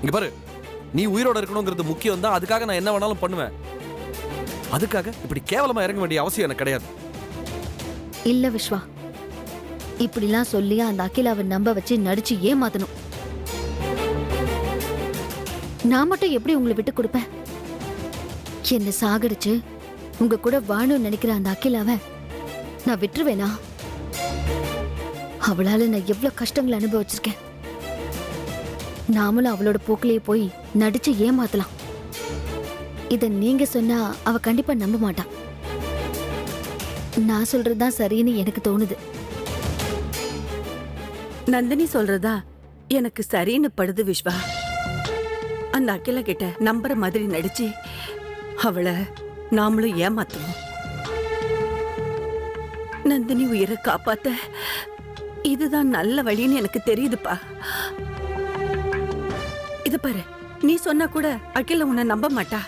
இங்க பாரு, நீ உயிரோட இருக்கணுங்கிறது முக்கியம் தான். அதுக்காக நான் என்ன வேணாலும் பண்ணுவேன். அதுக்காக இப்படி கேவலமா இறங்க வேண்டிய அவசியம் எனக்கு கிடையாது. இல்ல விஸ்வா, இப்படிலாம் சொல்லி அந்த அகிலாவை நம்ப வச்சு நடிச்சு ஏமாத்தணும். நான் மட்டும் எப்படி உங்களை விட்டு கொடுப்பேன்? என்ன சாகடிச்சு உங்க கூட வாழணும்னு நினைக்கிற அந்த அகிலாவை நான் விட்டுருவேனா? அவளால நான் எவ்வளவு கஷ்டங்களை அனுபவிச்சிருக்கேன். நாமளும் அவளோட போக்கிலேயே போய் நடிச்சு ஏமாத்தலாம். இத நீங்க சொன்னா அவ கண்டிப்பா நம்ப மாட்டான். நான் சொல்றதுதான் சரின்னு எனக்கு தோணுது. நந்தினி சொல்றதா எனக்கு சரின்னு படுது விஸ்வா. அந்த அகிலா கிட்ட நம்புற மாதிரி நடிச்சு அவளை நாமளும் ஏமாத்துவோம். நந்தினி உயிரை காப்பாத்த இதுதான் நல்ல வழின்னு எனக்கு தெரியுதுப்பா. இது பாரு, நீ சொன்னா கூட அகிலா உன்னை நம்ப மாட்டா.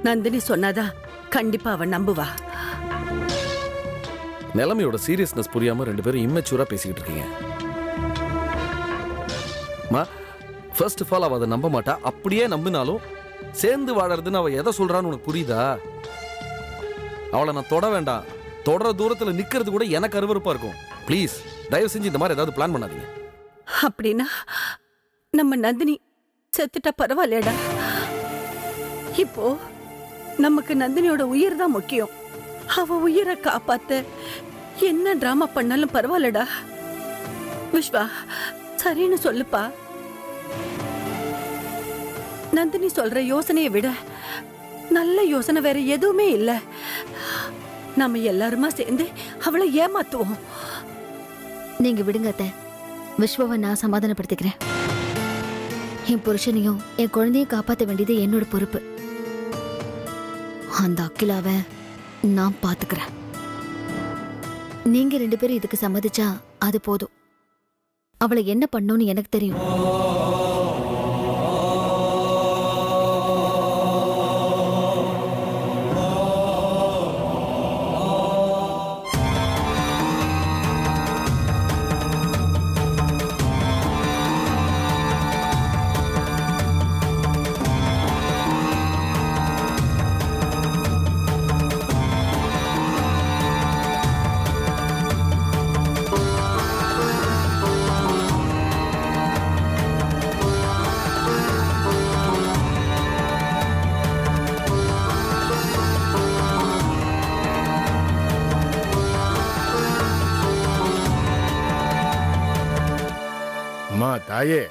நந்தினி சொன்னாதான் கண்டிப்பா அவன் நம்புவா. நிலைமையோட சீரியஸ்னஸ் புரியாம ரெண்டு பேரும் இம்மெச்சூரா பேசிக்கிட்டு இருக்கீங்க. ஃபர்ஸ்ட் ஆஃப் ஆல் அவ அதை நம்ப மாட்டா. அப்படியே நம்பினாலும் சேர்ந்து வாழறதுன்னு அவ எதை சொல்றான்னு உனக்கு புரியுதா? அவளை நான் தொட வேண்டாம். தொடர தூரத்துல நிக்கிறது கூட எனக்கு அருவருப்பா இருக்கும். ப்ளீஸ் தயவு செஞ்சு இந்த மாதிரி ஏதாவது பிளான் பண்ணாதீங்க. அப்படின்னா நம்ம நந்தினி செத்துட்டா பரவாயில்லடா. இப்போ நமக்கு நந்தினியோட உயிர் தான் முக்கியம். அவ உயிரை காப்பாத்த என்ன டிராமா பண்ணாலும் பரவாயில்லடா. விஸ்வா, சரின்னு சொல்லுப்பா. நந்தினி சொல்ற யோசனையை விட நல்ல யோசனை வேற எதுவுமே இல்ல. நாம எல்லாருமா சேர்ந்து அவளை ஏமாத்துவோம். நீங்க விடுங்க அத்தை. விஸ்வாவை நான் சமாதானப்படுத்திக்கிறேன். என் புருஷனையும் என் குழந்தையும் காப்பாற்ற வேண்டியது என்னோட பொறுப்பு. அந்த அகிலாவை நான் பாத்துக்கிறேன். நீங்க ரெண்டு பேரும் இதுக்கு சம்மதிச்சா அது போதும். அவளை என்ன பண்ணணும்னு எனக்கு தெரியும். அம்மா தாயே,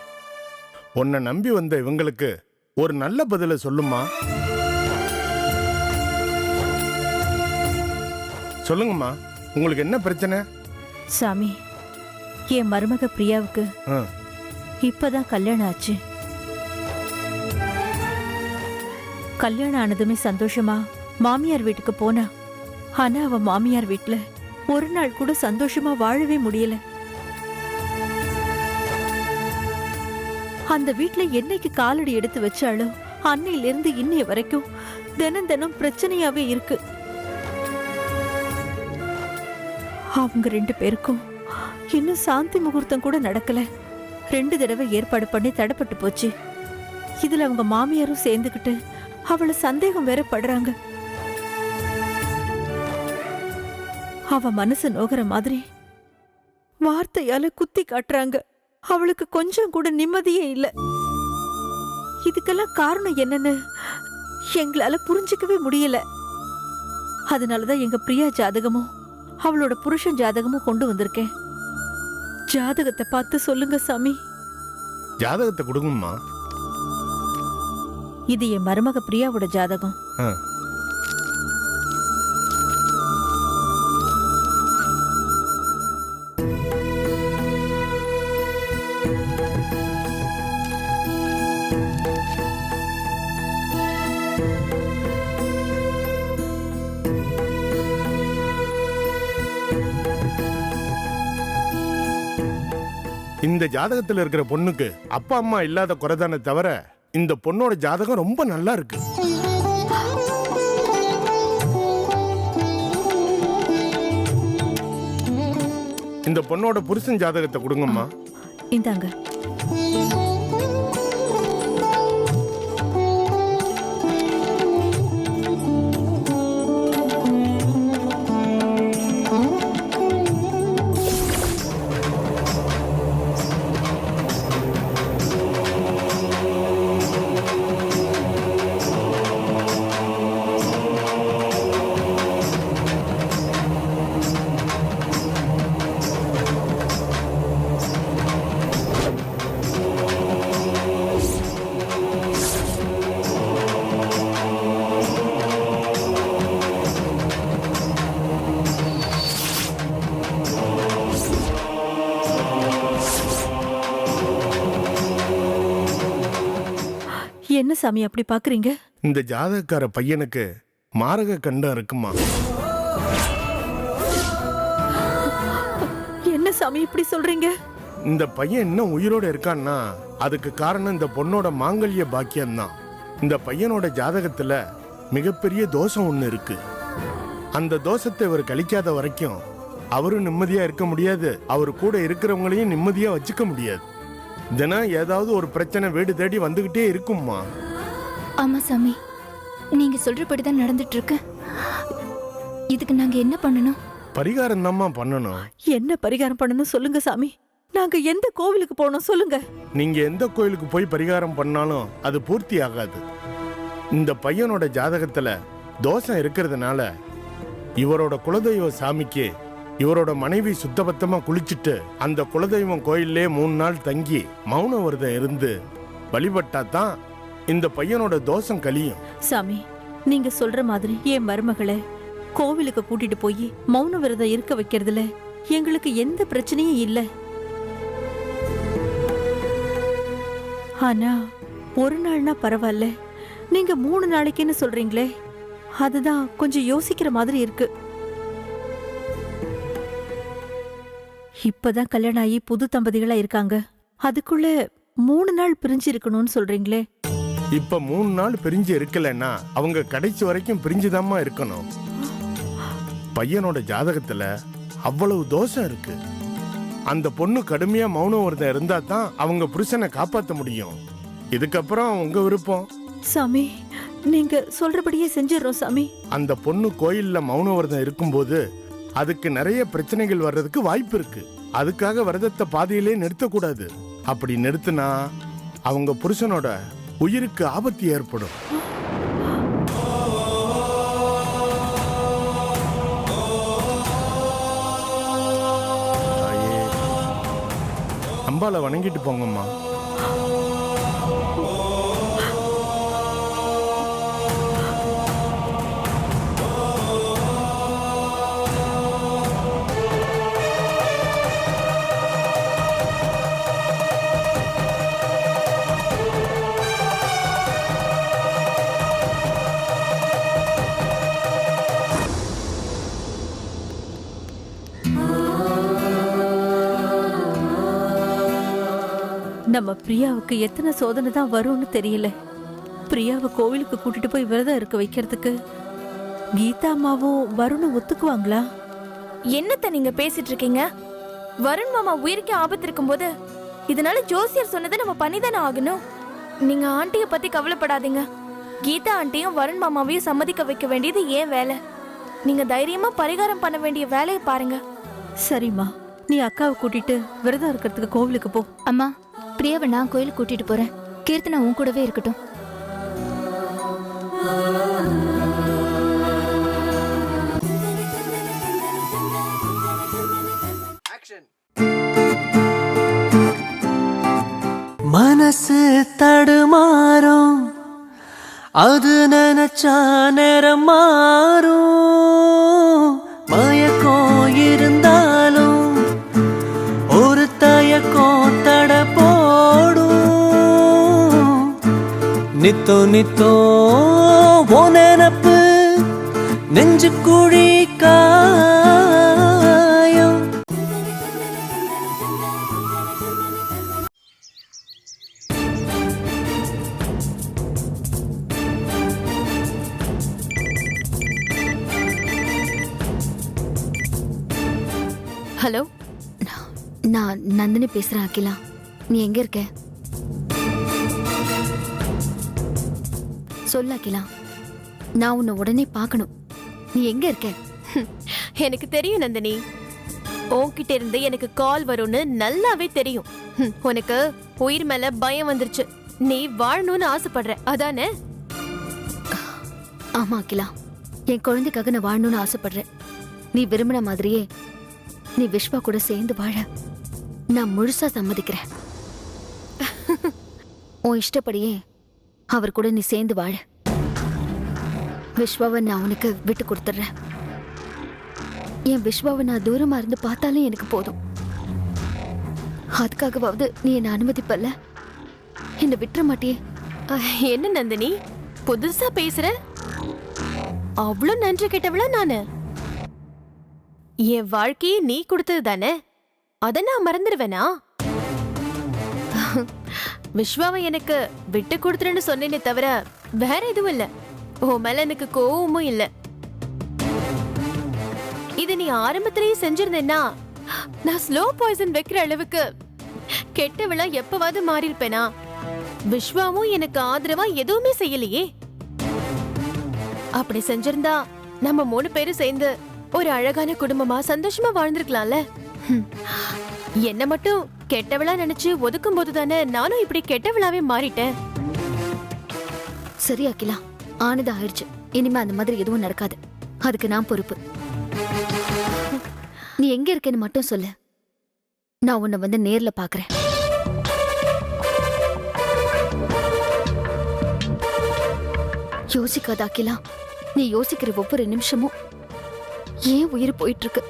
உன்னை நம்பி வந்த இவங்களுக்கு ஒரு நல்ல பதில சொல்லுமா. சொல்லுங்கம்மா, உங்களுக்கு என்ன பிரச்சனை? சாமி, என் மருமக பிரியாவுக்கு இப்பதான் கல்யாணம் ஆச்சு. கல்யாணம் ஆனதுமே சந்தோஷமா மாமியார் வீட்டுக்கு போனா. ஆனா அவ மாமியார் வீட்டுல ஒரு நாள் கூட சந்தோஷமா வாழவே முடியல. அந்த வீட்டுல என்னைக்கு காலடி எடுத்து வச்சாலோ அன்னையில இருந்து இன்னைய வரைக்கும் தினம் தினம் பிரச்சனையாவே இருக்கு. அவங்க ரெண்டு பேருக்கும் இன்னும் சாந்தி முகூர்த்தம் கூட நடக்கல. 2 தடவை ஏற்பாடு பண்ணி தடைப்பட்டு போச்சு. இதுல அவங்க மாமியாரும் சேர்ந்துக்கிட்டு அவளை சந்தேகம் வேற படுறாங்க. அவ மனசு நோகிற மாதிரி வார்த்தையால குத்தி காட்டுறாங்க. அவளுக்கு கொஞ்சம் கூட நிம்மதியே இல்ல. இதுக்கெல்லாம் காரணம் என்னன்னு எங்களால புரிஞ்சுக்கவே முடியல. அதனாலதான் எங்க பிரியா ஜாதகமும் அவளோட புருஷன் ஜாதகமும் கொண்டு வந்திருக்கேன். ஜாதகத்தை பார்த்து சொல்லுங்க சாமி. ஜாதகத்தை கொடுங்கம்மா. இது என் மருமக பிரியாவோட ஜாதகம். இந்த ஜாதகத்தில் இருக்கிற பொண்ணுக்கு அப்பா அம்மா இல்லாத குறைதானே தவிர இந்த பொண்ணோட ஜாதகம் ரொம்ப நல்லா இருக்கு. இந்த பொண்ணோட புருஷன் ஜாதகத்தை கொடுங்கம்மா. இந்தாங்க. என்ன சாமி அப்படி பாக்குறீங்க? இந்த ஜாதகக்கார பையனுக்கு மாரக கண்டம் இருக்குமா. என்ன சாமி இப்படி சொல்றீங்க? இந்த பையன் இன்னும் உயிரோட இருக்கான்னா அதுக்கு காரணம் இந்த பொண்ணோட மாங்கல்ய பாக்கியம்தான். இந்த பையனோட ஜாதகத்துல மிகப்பெரிய தோஷம் ஒண்ணு இருக்கு. அந்த தோஷத்தை இவர் கழிக்காத வரைக்கும் அவரும் நிம்மதியா இருக்க முடியாது, அவர் கூட இருக்கிறவங்களையும் நிம்மதியா வச்சுக்க முடியாது. தினம் ஏதாவது ஒரு பிரச்சனை வீடு தேடி வந்துகிட்டே இருக்கும்மா. ஆமா சாமி, நீங்க சொல்றபடிதான் நடந்துட்டு இருக்கு. இதுக்கு நாங்க என்ன பண்ணணும்? பரிகாரம் தான்மா பண்ணணும். என்ன பரிகாரம் பண்ணணும் சொல்லுங்க சாமி. நாங்க எந்த கோவிலுக்கு போனோம் சொல்லுங்க. நீங்க எந்த கோயிலுக்கு போய் பரிகாரம் பண்ணாலும் அது பூர்த்தி ஆகாது. இந்த பையனோட ஜாதகத்துல தோஷம் இருக்கிறதுனால இவரோட குலதெய்வ சாமிக்கு இவரோட மனைவி சுத்தபத்தமா குளிச்சுட்டு அந்த குலதெய்வம் கோயிலே 3 நாள் தங்கி மௌன விரதம் இருந்து வழிபட்டா தான் இந்த பையனோட தோஷம் கழியும். சாமி, நீங்க சொல்ற மாதிரி என் மருமகளை கோவிலுக்கு கூட்டிட்டு போய் மௌன விரதம் இருக்க வைக்கிறதுல எங்களுக்கு எந்த பிரச்சனையும் இல்ல. ஆனா ஒரு நாள்னா பரவாயில்ல, நீங்க 3 நாளைக்குன்னு சொல்றீங்களே, அதுதான் கொஞ்சம் யோசிக்கிற மாதிரி இருக்கு. இப்பதான் கல்யாணம் ஆகி புது தம்பதிகளா இருக்காங்க, அதுக்குள்ள 3 நாள் பிரிஞ்சு இருக்கணும்னு சொல்றீங்களே. இப்ப 3 நாள் பிரிஞ்சு இருக்கலன்னா அவங்க கடைசி வரைக்கும் பிரிஞ்சுதாம்மா இருக்கணும். பையனோட ஜாதகத்துல அவ்வளவு தோஷம் இருக்கு. அந்த பொண்ணு கடுமையா மௌன விரதம் இருந்தா தான் அவங்க புருஷனை காப்பாற்ற முடியும். இதுக்கப்புறம் உங்க விருப்பம். சாமி, நீங்க சொல்றபடியே செஞ்சிடறோம் சாமி. அந்த பொண்ணு கோயில்ல மௌன விரதம் இருக்கும்போது அதுக்கு நிறைய பிரச்சனைகள் வர்றதுக்கு வாய்ப்பு இருக்கு. அதுக்காக விரதத்தை பாதியிலே நிறுத்தக்கூடாது. அப்படி நிறுத்தினா அவங்க புருஷனோட உயிருக்கு ஆபத்து ஏற்படும். அம்பால வணங்கிட்டு போங்கம்மா. நம்ம பிரியாவுக்கு எத்தனை சோதனை தான் வரும்னு தெரியல. பிரியாவை கோவிலுக்கு கூட்டிட்டு போய் விரதம் இருக்க வைக்கிறதுக்கு கீதா அம்மாவும் வருணும் ஒத்துக்குவாங்களா? என்னத்த நீங்க பேசிட்டு இருக்கீங்க? வருண் மாமா உயிருக்கு ஆபத்து இருக்கும்போது இதனால ஜோசியர் சொன்னதை நம்ம பண்ணிதானே ஆகணும். நீங்க ஆண்டிய பத்தி கவலைப்படாதீங்க. கீதா ஆண்டியும் வருண் மாமாவையும் சம்மதிக்க வைக்க வேண்டியது ஏன் வேலை. நீங்க தைரியமா பரிகாரம் பண்ண வேண்டிய வேலையை பாருங்க. சரிம்மா, நீ அக்காவை கூட்டிட்டு விரதம் இருக்கிறதுக்கு கோவிலுக்கு போ. அம்மா, பிரியாவை நான் கோயிலுக்கு கூட்டிட்டு போறேன். கீர்த்தனா உன் கூடவே இருக்கட்டும். மனசு தடுமாறும், அது நினைச்சா நேரம் மாறும். மயக்கம் இருந்தாலும் ஒரு தயக்கம் தட போடும். நித்தோ நித்தோ ஓ நினப்பு நெஞ்சு குழி காயம். ஹலோ, நான் நந்தினி பேசுறேன். அகிலா, நீ எங்க இருக்க? சொல்ல அகிலா, நான் உன்னை உடனே பார்க்கணும். நீ எங்க இருக்க? எனக்கு தெரியும் நந்தினி, உன்கிட்ட இருந்து எனக்கு கால் வரும்னு நல்லாவே தெரியும். உனக்கு உயிர் மேல பயம் வந்துருச்சு. நீ வாழணும்னு ஆசைப்படுற, அதானே? ஆமா அகிலா, என் குழந்தைக்காக நான் வாழணும்னு ஆசைப்படுறேன். நீ விரும்பின மாதிரியே நீ விஸ்வா கூட சேர்ந்து வாழ நான் முழுசா சம்மதிக்கிறேன். உன் இஷ்டப்படியே அவர் கூட நீ சேர்ந்து வாழ. விஸ்வாவை நான் உனக்கு விட்டு கொடுத்துட்றேன். என் விஸ்வாவை நான் தூரமா இருந்து பார்த்தாலும் எனக்கு போதும். அதுக்காகவாவது நீ என்னை அனுமதிப்பல்ல? என்னை விட்டுற மாட்டியே? என்ன நந்தினி புதுசா பேசுற? அவ்வளவு நன்றி கெட்டவளா நானு? என் வாழ்க்கையே நீ கொடுத்தது தானே, அத நான் மறந்துடுவேனா? விஸ்வாவை எனக்கு விட்டு கொடுத்துருன்னு சொன்னேனே தவிர வேற எதுவும் இல்ல. உன் மேல எனக்கு கோவமும் இல்ல. இது நீ ஆரம்பத்திலேயே செஞ்சிருந்தேன்னா நான் ஸ்லோ பாய்சன் வைக்கிற அளவுக்கு கெட்டவளா எப்பவாவது மாறி இருப்பேனா? விஸ்வாவும் எனக்கு ஆதரவா எதுவுமே செய்யலையே. அப்படி செஞ்சிருந்தா நம்ம 3 பேரும் சேர்ந்து ஒரு அழகான குடும்பமா சந்தோஷமா வாழ்ந்திருக்கலாம்ல. என்ன மட்டும் கெட்டவளா நினைச்சு ஒதுக்கும் போது தானே நானும் இப்படி கெட்டவளாவே மாறிட்டேன். சரி அகிலா, ஆனது ஆயிடுச்சு. இனிமே அந்த மாதிரி எதுவும் நடக்காது. அதுக்கு நான் பொறுப்பு. நீ எங்க இருக்கேன்னு மட்டும் சொல்லு, நான் உன்னை வந்து நேர்ல பாக்குறேன். யோசிக்காத அகிலா, நீ யோசிக்கிற ஒவ்வொரு நிமிஷமும் ஏன் உயிர் போயிட்டு இருக்கு.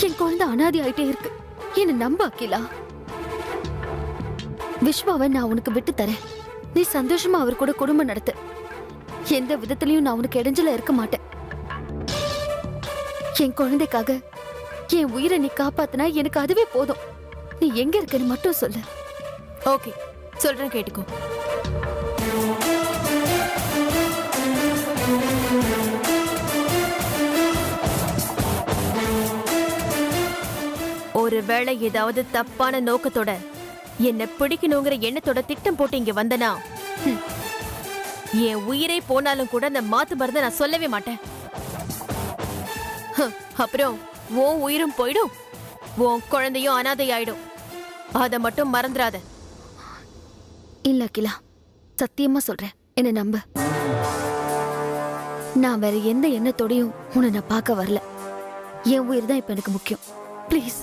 என் குழந்தை அனாதி ஆயிட்டே இருக்கு. என்ன நம்ப அகிலா. விஸ்வாவை நான் உனக்கு விட்டு தரேன். நீ சந்தோஷமா அவர் கூட குடும்பம் நடத்து. எந்த விதத்திலையும் நான் உனக்கு இடைஞ்சல இருக்க மாட்டேன். என் குழந்தைக்காக என் உயிரை நீ காப்பாத்தினா எனக்கு அதுவே போதும். நீ எங்க இருக்கன்னு மட்டும் சொல்லு. ஓகே, சொல்றேன், கேட்டுக்கோ. ஒருவேளை ஏதாவது தப்பான நோக்கத்தோட என்ன பிடிக்கணுங்கிற எண்ணத்தோட திட்டம் போட்டு இங்க வந்தனா, என் உயிரை போனாலும் கூட அந்த மாத்து மருந்த நான் சொல்லவே மாட்டேன். அப்புறம் உன் உயிரும் போயிடும், உன் குழந்தையும் அனாதை ஆயிடும். அத மட்டும் மறந்துடாத. இல்ல அகிலா, சத்தியமா சொல்றேன், என்ன நம்பு. நான் வேற எந்த எண்ணத்தோடையும் உன்னை நான் பார்க்க வரல. என் உயிர் தான் இப்ப எனக்கு முக்கியம். ப்ளீஸ்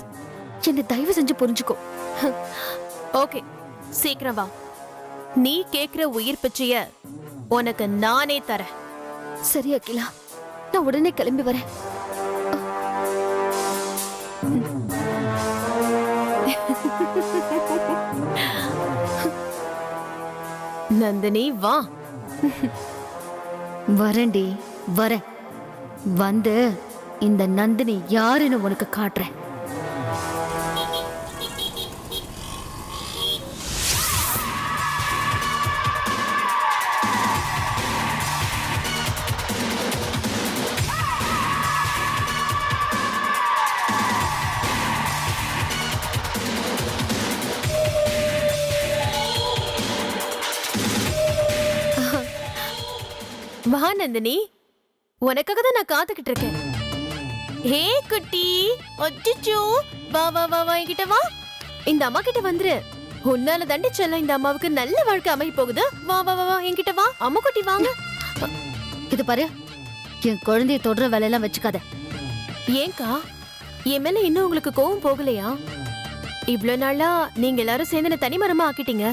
என்னை தயவு செஞ்சு புரிஞ்சுக்கோ. ஓகே, சீக்கிரம் வா. நீ கேக்குற உயிர் பிச்சைய உனக்கு நானே தரேன். சரி அகிலா, நான் உடனே கிளம்பி வரேன். நந்தினி வா. வரேன்டி, வரேன். வந்து இந்த நந்தினி யாருன்னு உனக்கு காட்டுறேன். வா நந்தினி, உனக்காக தான் நான் காத்துக்கிட்டு இருக்கேன். ஹே குட்டி, அச்சச்சோ, வா வா வா வா, என்கிட்ட வா. இந்த அம்மா கிட்ட வந்துரு. உன்னால தண்டி செல்ல இந்த அம்மாவுக்கு நல்ல வாழ்க்கை அமைய போகுது. வா வா வா வா, என்கிட்ட வா. அம்மா குட்டி வாங்க. இது பாரு, என் குழந்தைய தொடர வேலையெல்லாம் வச்சுக்காத. ஏங்கா, என் மேல இன்னும் உங்களுக்கு கோவம் போகலையா? இவ்வளவு நாளா நீங்க எல்லாரும் சேர்ந்து என்ன தனிமரமா ஆக்கிட்டீங்க.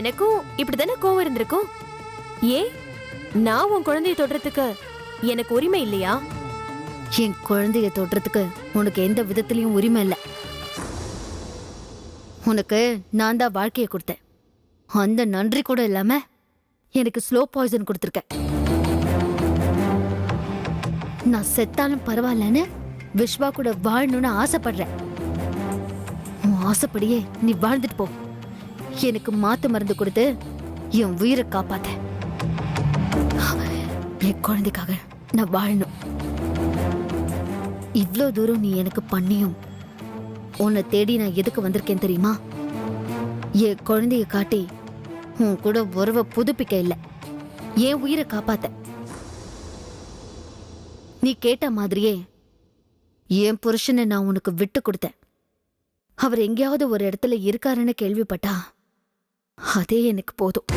எனக்கும் இப்படிதானே கோவம் இருந்திருக்கும். ஏன் நான் உன் குழந்தைய தொடுறதுக்கு எனக்கு உரிமை இல்லையா? என் குழந்தைய தொடுறதுக்கு உனக்கு எந்த விதத்திலையும் உரிமை இல்லை. உனக்கு நான் தான் வாழ்க்கையை கொடுத்தேன். அந்த நன்றி கூட இல்லாம எனக்கு ஸ்லோ பாய்சன் கொடுத்துருக்க. நான் செத்தாலும் பரவாயில்லன்னு விஸ்வா கூட வாழணும்னு ஆசைப்படுறேன். உன் ஆசைப்படியே நீ வாழ்ந்துட்டு போ. எனக்கு மாத்து மருந்து கொடுத்து என் உயிரை காப்பாத்த. என் குழந்தைக்காக நான் வாழணும். இவ்ளோ தூரம் நீ எனக்கு பண்ணியும் உன்னை தேடி நான் எதுக்கு வந்திருக்கேன் தெரியுமா? என் குழந்தைய காட்டி உன் கூட உறவை புதுப்பிக்க இல்லை, என் உயிரை காப்பாத்த. நீ கேட்ட மாதிரியே என் புருஷனை நான் உனக்கு விட்டு கொடுத்தேன். அவர் எங்கேயாவது ஒரு இடத்துல இருக்காருன்னு கேள்விப்பட்டா அதே எனக்கு போதும்.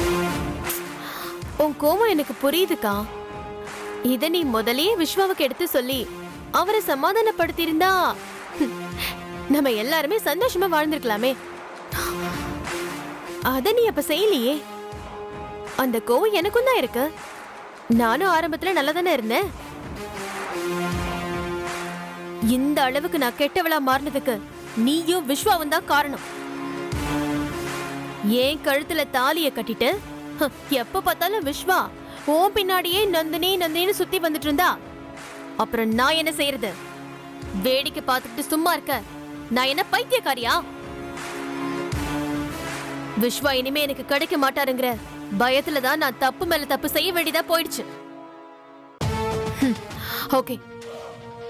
உன் கோவம் எனக்கு புரியுதுக்கா. இத நீ முதல்லயே விஸ்வாவுக்கு எடுத்து சொல்லி அவரை சமாதானப்படுத்தியிருந்தா நம்ம எல்லாருமே சந்தோஷமா வாழ்ந்திருக்கலாமே. அத நீ அப்ப செய்யலையே. அந்த கோவம் எனக்கும் தான் இருக்கு. நானும் ஆரம்பத்துல நல்லா தானே இருந்தேன். இந்த அளவுக்கு நான் கெட்டவளா மாறினதுக்கு நீயும் விஸ்வாவும் தான் காரணம். ஏன் கழுத்துல தாலிய கட்டிட்டு எப்ப பார்த்தாலும் விஸ்வா ஓ பின்னாடியே நந்தினி நந்தினின்னு சுத்தி வந்துட்டு இருந்தா அப்புறம் நான் என்ன செய்யறது? வேடிக்கை பார்த்துட்டு சும்மா இருக்க நான் என்ன பைத்தியக்காரியா? விஸ்வா இனிமே எனக்கு கிடைக்க மாட்டாருங்கிற பயத்துல தான் நான் தப்பு மேல தப்பு செய்ய வேண்டியதா போயிடுச்சு. ஓகே,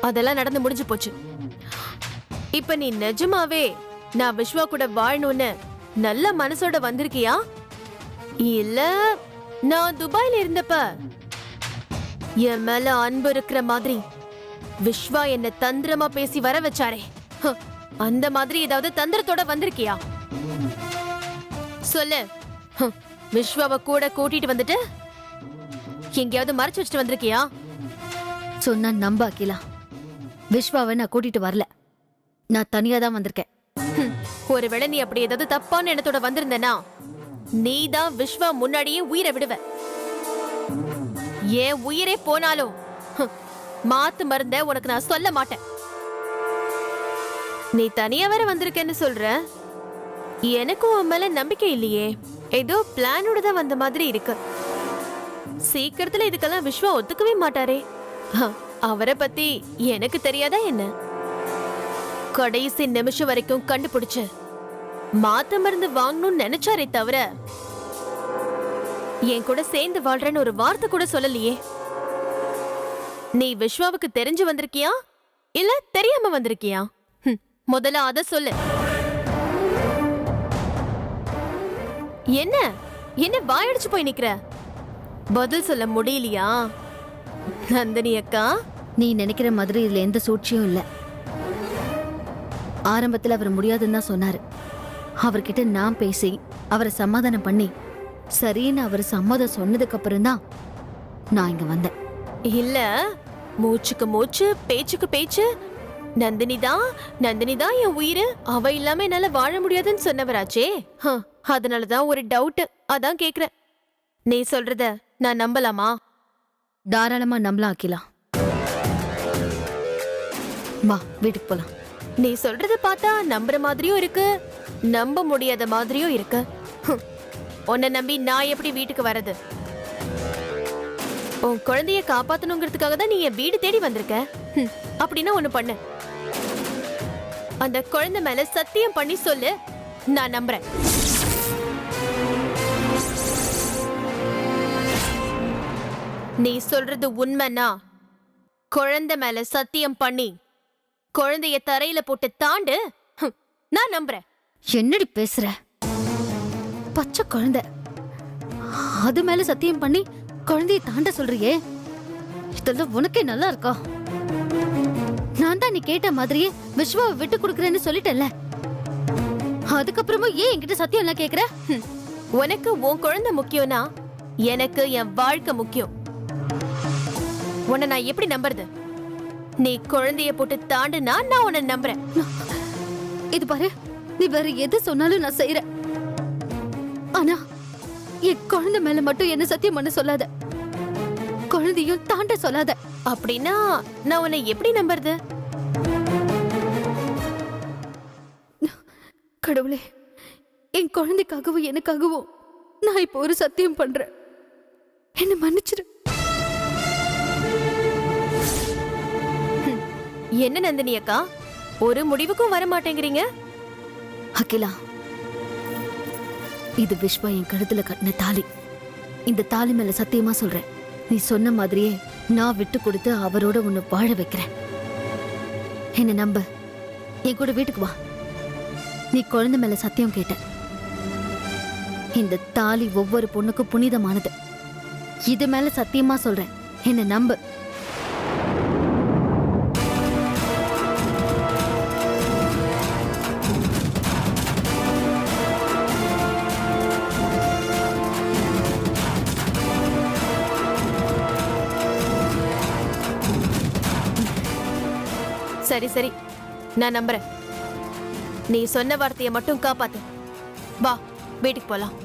அதெல்லாம் நடந்து முடிஞ்சு போச்சு. இப்ப நீ நிஜமாவே நான் விஸ்வா கூட வாழணும்னு நல்ல மனசோட வந்திருக்கியா? இல்ல நான் துபாயில இருந்தப்ப என் மேல அன்பு இருக்கிற மாதிரி விஸ்வா என்ன தந்திரமா பேசி வர வச்சாரே, அந்த மாதிரி ஏதாவது தந்திரத்தோட வந்திருக்கியா? சொல்லு. விஸ்வாவை கூட கூட்டிட்டு வந்துட்டு எங்கேயாவது மறைச்சு வச்சுட்டு வந்திருக்கியா? சொன்னா நம்ப அகிலா. விஸ்வாவை நான் கூட்டிட்டு வரல, நான் தனியா தான் வந்திருக்கேன். ஒருவேளை நீ அப்படி ஏதாவது தப்பான எண்ணத்தோட வந்திருந்தனா நீ தான் விஸ்வா முன்னாடியே உயிரை விடுவ. ஏன் உயிரே போனாலும் மாத்து மருந்த உனக்கு நான் சொல்ல மாட்டேன். நீ தனியா வேற வந்திருக்கேன்னு சொல்ற. எனக்கும் உன் மேல நம்பிக்கை இல்லையே. ஏதோ பிளானோட தான் வந்த மாதிரி இருக்கு. சீக்கிரத்துல இதுக்கெல்லாம் விஸ்வா ஒத்துக்கவே மாட்டாரே. அவரை பத்தி எனக்கு தெரியாதா என்ன? கடைசி நிமிஷம் வரைக்கும் கண்டுபிடிச்சு மாத்த மருந்து வாங்கணும்னு நினைச்சாரே தவிர என் கூட சேர்ந்து வாழ்றேன்னு ஒரு வார்த்தை கூட சொல்லலையே. நீ விஸ்வாவுக்கு தெரிஞ்சு வந்திருக்கியா இல்ல தெரியாம வந்திருக்கியா? முதல்ல அத சொல்லு. என்ன என்ன வாயடிச்சு போய் நிக்கிற? பதில் சொல்ல முடியலையா நந்தினி அக்கா? நீ நினைக்கிற மாதிரி இதுல எந்த சூழ்ச்சியும் இல்ல. ஆரம்பத்துல அவர் முடியாதுன்னு தான் சொன்னாரு. அவர்கிட்ட நான் பேசி அவரை சமாதானம் பண்ணி சரின்னு அவர் சம்மதம் சொன்னதுக்கு அப்புறம் தான் நான் இங்க வந்தேன். இல்ல, மூச்சுக்கு மூச்சு பேச்சுக்கு பேச்சு நந்தினிதான் நந்தினிதான் என் உயிர், அவ இல்லாம என்னால வாழ முடியாதுன்னு சொன்னவராச்சே. அதனாலதான் ஒரு டவுட், அதான் கேக்குறேன். நீ சொல்றத நான் நம்பலாமா? தாராளமா நம்பலாம் அகிலா. வா வீட்டுக்கு போலாம். நீ சொல்றத பார்த்தா நம்புற மாதிரியும் இருக்கு, நம்ப முடியாத மாதிரியும் இருக்கு. உன்னை நம்பி நான் எப்படி வீட்டுக்கு வரது? உன் குழந்தைய காப்பாத்தணுங்கிறதுக்காக தான் நீ என் வீடு தேடி வந்திருக்க. அப்படின்னா ஒண்ணு பண்ணு, அந்த குழந்தை மேல சத்தியம் பண்ணி சொல்லு, நான் நம்புறேன். நீ சொல்றது உண்மைன்னா குழந்தை மேல சத்தியம் பண்ணி குழந்தைய தரையில போட்டு தாண்டு, நான் நம்புறேன். என்னடி பேசுற? பச்சை குழந்தை, அது மேல சத்தியம் பண்ணி குழந்தைய தாண்ட சொல்றியே, இதெல்லாம் உனக்கே நல்லா இருக்கா? நான் தான் நீ கேட்ட மாதிரியே விஸ்வாவை விட்டு கொடுக்கறேன்னு சொல்லிட்டேன்ல, அதுக்கப்புறமும் ஏன் என்கிட்ட சத்தியம் எல்லாம் கேக்குற? உனக்கு உன் குழந்தை முக்கியம்னா எனக்கு என் வாழ்க்கை முக்கியம். உன்னை நான் எப்படி நம்புறது? நீ குழந்தைய போட்டு தாண்டுனா நான் உன்னை நம்புறேன். இது பாரு, நீ வேற எது சொன்னாலும் நான் செய்யறேன். ஆனா என் குழந்தை மேல மட்டும் என்ன சத்தியம் பண்ண சொல்லாத, குழந்தையும் தாண்ட சொல்லாத. அப்படின்னா நான் உன்னை எப்படி நம்புறது? கடவுளே, என் குழந்தைக்காகவும் எனக்காகவும் நான் இப்போ ஒரு சத்தியம் பண்றேன், என்ன மன்னிச்சிரு. என்ன நந்தினி அக்கா, ஒரு முடிவுக்கும் வர மாட்டேங்கிறீங்க? அகிலா, இது விஸ்வா என் கழுத்துல கட்டின தாலி. இந்த தாலி மேல சத்தியமா சொல்றேன், நீ சொன்ன மாதிரியே நான் விட்டு கொடுத்து அவரோட உன்னை வாழ வைக்கிறேன். என்ன நம்ப, என் கூட வீட்டுக்கு வா. நீ குழந்தை மேல சத்தியம் கேட்ட. இந்த தாலி ஒவ்வொரு பொண்ணுக்கும் புனிதமானது. இது மேல சத்தியமா சொல்றேன், என்ன நம்பு. சரி சரி, நான் நம்புறேன். நீ சொன்ன வார்த்தையை மட்டும் காப்பாத்து. வா வீட்டுக்கு போலாம்.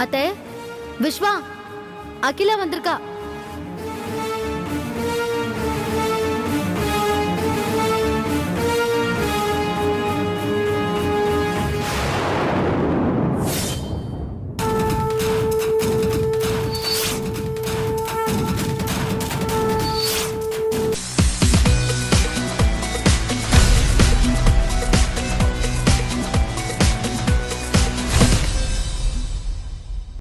அத்தை, விஸ்வா, அகிலா வந்திருக்கா.